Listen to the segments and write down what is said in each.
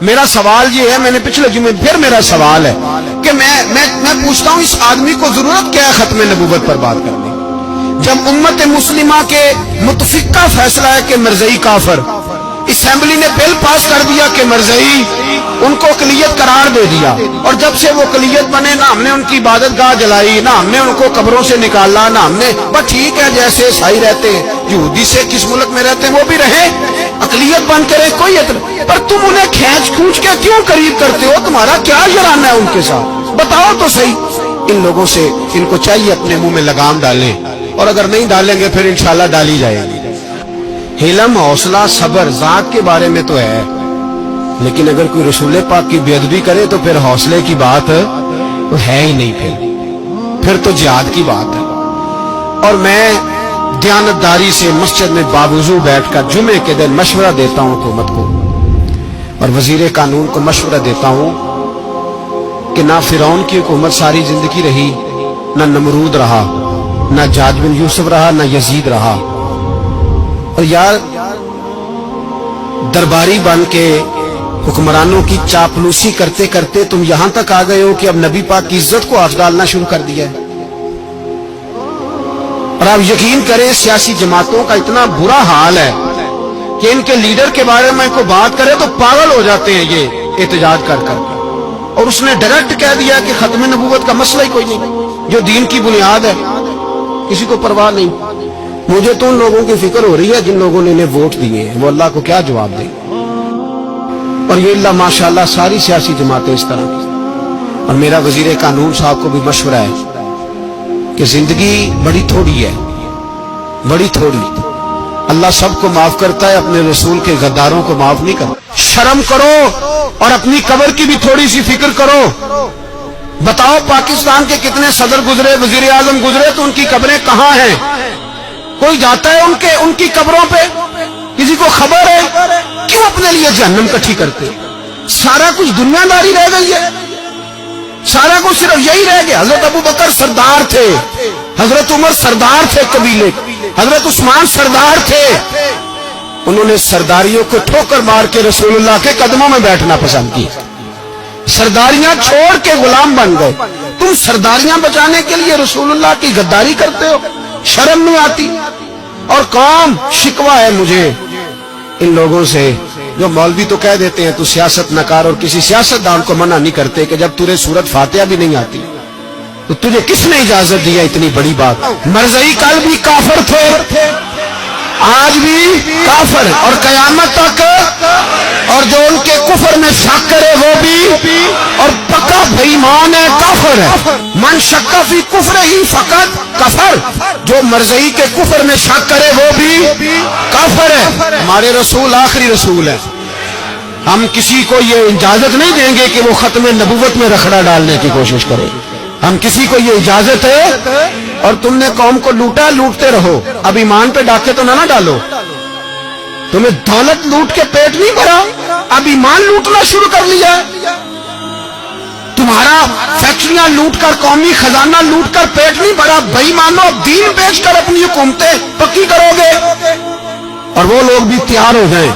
میرا سوال یہ ہے، میں نے پچھلے جمعے پھر میرا سوال ہے کہ میں پوچھتا ہوں اس آدمی کو ضرورت کیا ہے ختم نبوت پر بات کرنے، جب امت مسلمہ کے متفقہ فیصلہ ہے کہ مرزئی کافر، اسمبلی نے بل پاس کر دیا کہ مرزئی ان کو اقلیت قرار دے دیا، اور جب سے وہ اقلیت بنے نہ ہم نے ان کی عبادت گاہ جلائی، نہ ہم نے ان کو قبروں سے نکالا، نہ ہم نے بس ٹھیک ہے جیسے عیسائی رہتے ہیں، یہودی سے کس ملک میں رہتے ہیں وہ بھی رہے، اقلیت بن کے رہے، کوئی اعتراض، پر تم انہیں کھینچ کھونچ کے کیوں قریب کرتے ہو؟ تمہارا کیا جرانہ ہے ان کے ساتھ؟ بتاؤ تو صحیح۔ ان لوگوں سے ان کو چاہیے اپنے منہ میں لگام ڈالیں، اور اگر نہیں ڈالیں گے پھر انشاءاللہ ڈالی جائے گی۔ حلم، حوصلہ، صبر ذات کے بارے میں تو ہے، لیکن اگر کوئی رسول پاک کی بے ادبی کرے تو پھر حوصلے کی بات تو ہے ہی نہیں، پھر تو جہاد کی بات ہے۔ اور میں دیانتداری سے مسجد میں باوضو بیٹھ کر جمعے کے دن مشورہ دیتا ہوں حکومت کو، اور وزیر قانون کو مشورہ دیتا ہوں کہ نہ فرعون کی حکومت ساری زندگی رہی، نہ نمرود رہا، نہ جاج بن یوسف رہا، نہ یزید رہا، اور یار درباری بن کے حکمرانوں کی چاپلوسی کرتے کرتے تم یہاں تک آ گئے ہو کہ اب نبی پاک کی عزت کو ہاتھ ڈالنا شروع کر دیا ہے۔ اور آپ یقین کریں سیاسی جماعتوں کا اتنا برا حال ہے کہ ان کے لیڈر کے بارے میں کوئی بات کرے تو پاگل ہو جاتے ہیں یہ احتجاج کر کر، اور اس نے ڈائریکٹ کہہ دیا کہ ختم نبوت کا مسئلہ ہی کوئی نہیں، جو دین کی بنیاد ہے، کسی کو پرواہ نہیں۔ مجھے تو ان لوگوں کی فکر ہو رہی ہے جن لوگوں نے انہیں ووٹ دیے ہیں، وہ اللہ کو کیا جواب دیں۔ اور یہ اللہ ماشاءاللہ ساری سیاسی جماعتیں اس طرح کی۔ اور میرا وزیر قانون صاحب کو بھی مشورہ ہے کہ زندگی بڑی تھوڑی ہے، بڑی تھوڑی، اللہ سب کو معاف کرتا ہے، اپنے رسول کے غداروں کو معاف نہیں کرتا۔ شرم کرو اور اپنی قبر کی بھی تھوڑی سی فکر کرو۔ بتاؤ پاکستان کے کتنے صدر گزرے، وزیر اعظم گزرے، تو ان کی قبریں کہاں ہیں؟ کوئی جاتا ہے ان کی قبروں پہ؟ کسی کو خبر ہے؟ کیوں اپنے لیے جہنم کٹھی کرتے؟ سارا کچھ دنیا داری رہ گئی ہے، سارا کچھ صرف یہی رہ گیا۔ حضرت ابو بکر سردار تھے، حضرت عمر سردار تھے قبیلے، حضرت عثمان سردار تھے، انہوں نے سرداریوں کو ٹھوکر مار کے رسول اللہ کے قدموں میں بیٹھنا پسند کیا، سرداریاں چھوڑ کے غلام بن گئے۔ تم سرداریاں بچانے کے لیے رسول اللہ کی غداری کرتے ہو، شرم نہیں آتی؟ اور قوم شکوہ ہے مجھے ان لوگوں سے جو مولوی تو کہہ دیتے ہیں تو سیاست نکار، اور کسی سیاستدان کو منع نہیں کرتے کہ جب تجھے سورت فاتحہ بھی نہیں آتی تو تجھے کس نے اجازت دیا اتنی بڑی بات؟ مرزئی کل بھی کافر تھے، آج بھی کافر، اور قیامت تک، اور جو ان کے کفر میں شک کرے وہ بھی، اور پکا بے ایمان ہے، کافر ہے۔ من شک فی کفر ہی فقط کفر، جو مرزئی کے کفر میں شک کرے وہ بھی کافر ہے۔ ہمارے رسول آخری رسول ہے، ہم کسی کو یہ اجازت نہیں دیں گے کہ وہ ختم نبوت میں رکھڑا ڈالنے کی کوشش کرے، ہم کسی کو یہ اجازت ہے۔ اور تم نے قوم کو لوٹا، لوٹتے رہو، اب ایمان پہ ڈاکے تو نہ ڈالو۔ تمہیں دولت لوٹ کے پیٹ نہیں بھرا، اب ایمان لوٹنا شروع کر لیا ہے۔ تمہارا فیکٹریاں لوٹ کر، قومی خزانہ لوٹ کر پیٹ نہیں بھرا، بے ایمانو اب دین بیچ کر اپنی حکومتیں پکی کرو گے۔ اور وہ لوگ بھی تیار ہو جائیں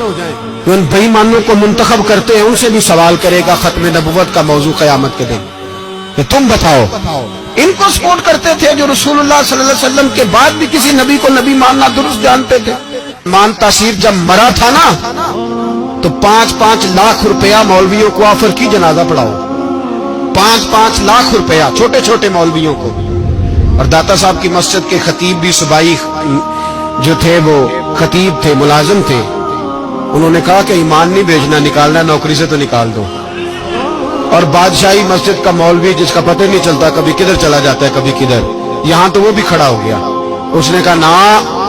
جو ان بے ایمانوں کو منتخب کرتے ہیں، ان سے بھی سوال کرے گا ختم نبوت کا موضوع قیامت کے دن کہ تم بتاؤ۔ ان کو سپورٹ کرتے تھے جو رسول اللہ صلی اللہ علیہ وسلم کے بعد بھی کسی نبی کو نبی ماننا درست جانتے تھے۔ مان تاثیر جب مرا تھا نا تو 5-5 لاکھ روپیہ مولویوں کو آفر کی جنازہ پڑھاؤ، 5-5 لاکھ روپیہ چھوٹے چھوٹے مولویوں کو۔ اور داتا صاحب کی مسجد کے خطیب بھی صوبائی جو تھے وہ خطیب تھے، ملازم تھے، انہوں نے کہا کہ ایمان نہیں بھیجنا، نکالنا نوکری سے تو نکال دو۔ اور بادشاہی مسجد کا مولوی جس کا پتہ نہیں چلتا، کبھی کدھر چلا جاتا ہے کبھی کدھر، یہاں تو وہ بھی کھڑا ہو گیا، اس نے کہا نا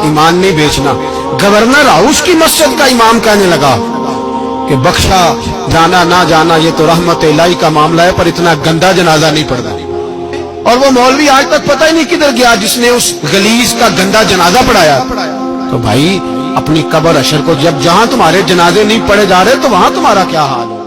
ایمان نہیں بیچنا۔ گورنر ہاؤس کی مسجد کا امام کہنے لگا کہ بخشا جانا نہ جانا یہ تو رحمت الہی کا معاملہ ہے، پر اتنا گندا جنازہ نہیں پڑھنا۔ اور وہ مولوی آج تک پتہ ہی نہیں کدھر گیا جس نے اس غلیظ کا گندا جنازہ پڑھایا۔ تو بھائی اپنی قبر اشر کو، جب جہاں تمہارے جنازے نہیں پڑھے جا رہے تو وہاں تمہارا کیا حال ہے؟